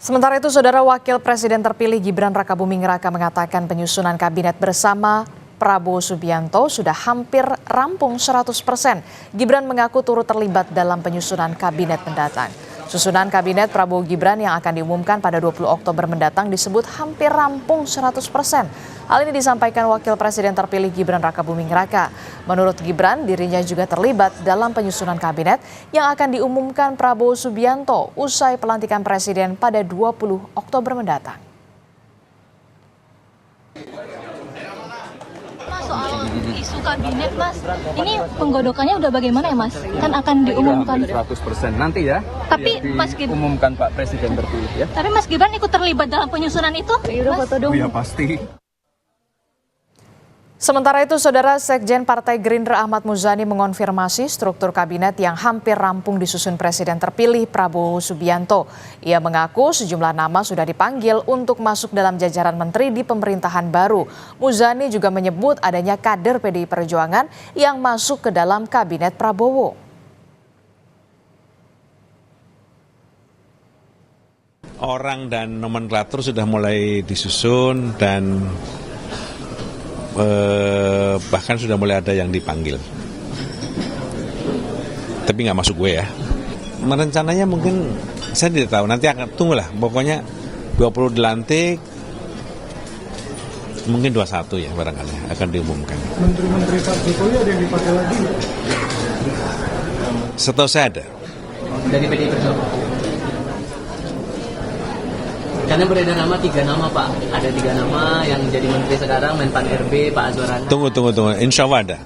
Sementara itu, Saudara Wakil Presiden terpilih Gibran Rakabuming Raka mengatakan penyusunan kabinet bersama Prabowo Subianto sudah hampir rampung 100%. Gibran mengaku turut terlibat dalam penyusunan kabinet mendatang. Susunan kabinet Prabowo Gibran yang akan diumumkan pada 20 Oktober mendatang disebut hampir rampung 100%. Hal ini disampaikan Wakil Presiden terpilih Gibran Rakabuming Raka. Menurut Gibran, dirinya juga terlibat dalam penyusunan kabinet yang akan diumumkan Prabowo Subianto usai pelantikan Presiden pada 20 Oktober mendatang. Soal isu kabinet, Mas, ini penggodokannya udah bagaimana ya, Mas? Kan akan diumumkan 100% nanti ya. Tapi Mas Gibran umumkan Pak Presiden terpilih ya. Tapi Mas Gibran ikut terlibat dalam penyusunan itu? Mas? Ya pasti. Sementara itu, Saudara, Sekjen Partai Gerindra Ahmad Muzani mengonfirmasi struktur kabinet yang hampir rampung disusun Presiden terpilih Prabowo Subianto. Ia mengaku sejumlah nama sudah dipanggil untuk masuk dalam jajaran menteri di pemerintahan baru. Muzani juga menyebut adanya kader PDI Perjuangan yang masuk ke dalam kabinet Prabowo. Orang dan nomenklatur sudah mulai disusun dan bahkan sudah mulai ada yang dipanggil. Tapi nggak masuk gue ya. Rencananya mungkin saya tidak tahu, nanti akan tunggulah. Pokoknya 20 dilantik, mungkin 21 ya barangkali akan diumumkan. Menteri-menteri Pak Jokowi ada yang dipakai lagi? Setahu saya ada. Dari PDI Perjuangan. Karena beredar nama 3 nama, Pak. Ada 3 nama yang jadi menteri sekarang, Menpan RB, Pak Azwarana. Tunggu. Insya Allah ada.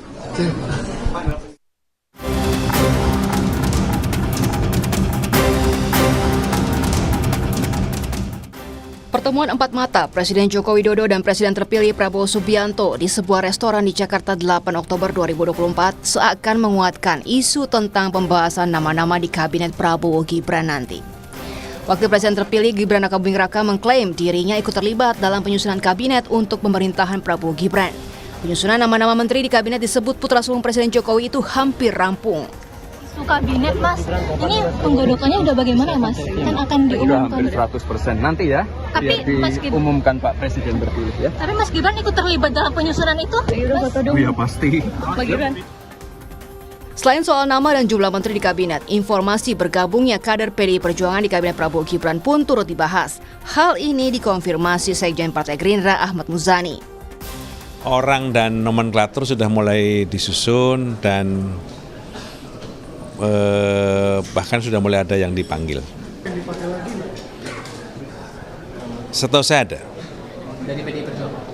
Pertemuan empat mata Presiden Joko Widodo dan Presiden terpilih Prabowo Subianto di sebuah restoran di Jakarta 8 Oktober 2024 seakan menguatkan isu tentang pembahasan nama-nama di Kabinet Prabowo Gibran nanti. Wakil Presiden terpilih Gibran Rakabuming Raka mengklaim dirinya ikut terlibat dalam penyusunan kabinet untuk pemerintahan Prabowo Gibran. Penyusunan nama-nama menteri di kabinet disebut putra sulung Presiden Jokowi itu hampir rampung. Isu kabinet, Mas, ini penggodokannya udah bagaimana ya, Mas? Kan akan diumumkan. Hampir 100% nanti ya. Tapi Mas Gibran umumkan Pak Presiden terpilih ya. Tapi Mas Gibran ikut terlibat dalam penyusunan itu? Mas? Ya pasti. Mas Gibran. Selain soal nama dan jumlah menteri di kabinet, informasi bergabungnya kader PDI Perjuangan di kabinet Prabowo Gibran pun turut dibahas. Hal ini dikonfirmasi Sekjen Partai Gerindra Ahmad Muzani. Orang dan nomenklatur sudah mulai disusun dan bahkan sudah mulai ada yang dipanggil. Setahu saya ada. Dari PDI Perjuangan.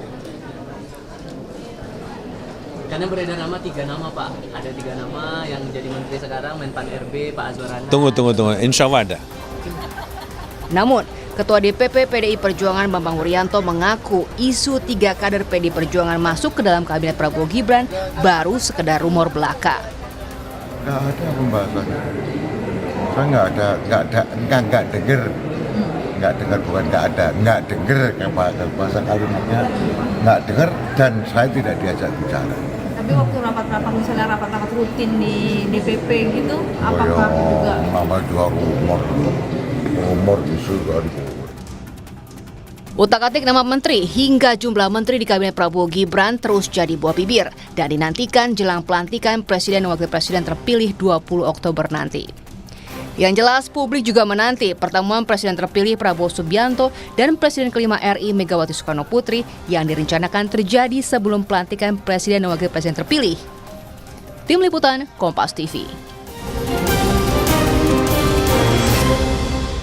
Karena beredar nama 3 nama, Pak. Ada 3 nama yang jadi menteri sekarang, Menpan RB, Pak Azwarana. Tunggu. Insya Allah ada. Namun, Ketua DPP PDI Perjuangan Bambang Wuryanto mengaku isu 3 kader PDI Perjuangan masuk ke dalam kabinet Prabowo Gibran baru sekedar rumor belaka. Nggak ada pembahasan. Saya nggak dengar bahasa kalimatnya, nggak dengar dan saya tidak diajak bicara. Tapi waktu rapat-rapat, misalnya rapat-rapat rutin di DPP gitu, apakah juga? Nama juga rumor isu dari. Utak-atik nama menteri hingga jumlah menteri di kabinet Prabowo Gibran terus jadi buah bibir dan dinantikan jelang pelantikan Presiden dan Wakil Presiden terpilih 20 Oktober nanti. Yang jelas, publik juga menanti pertemuan Presiden terpilih Prabowo Subianto dan Presiden kelima RI Megawati Soekarno Putri yang direncanakan terjadi sebelum pelantikan Presiden dan Wakil Presiden terpilih. Tim Liputan Kompas TV.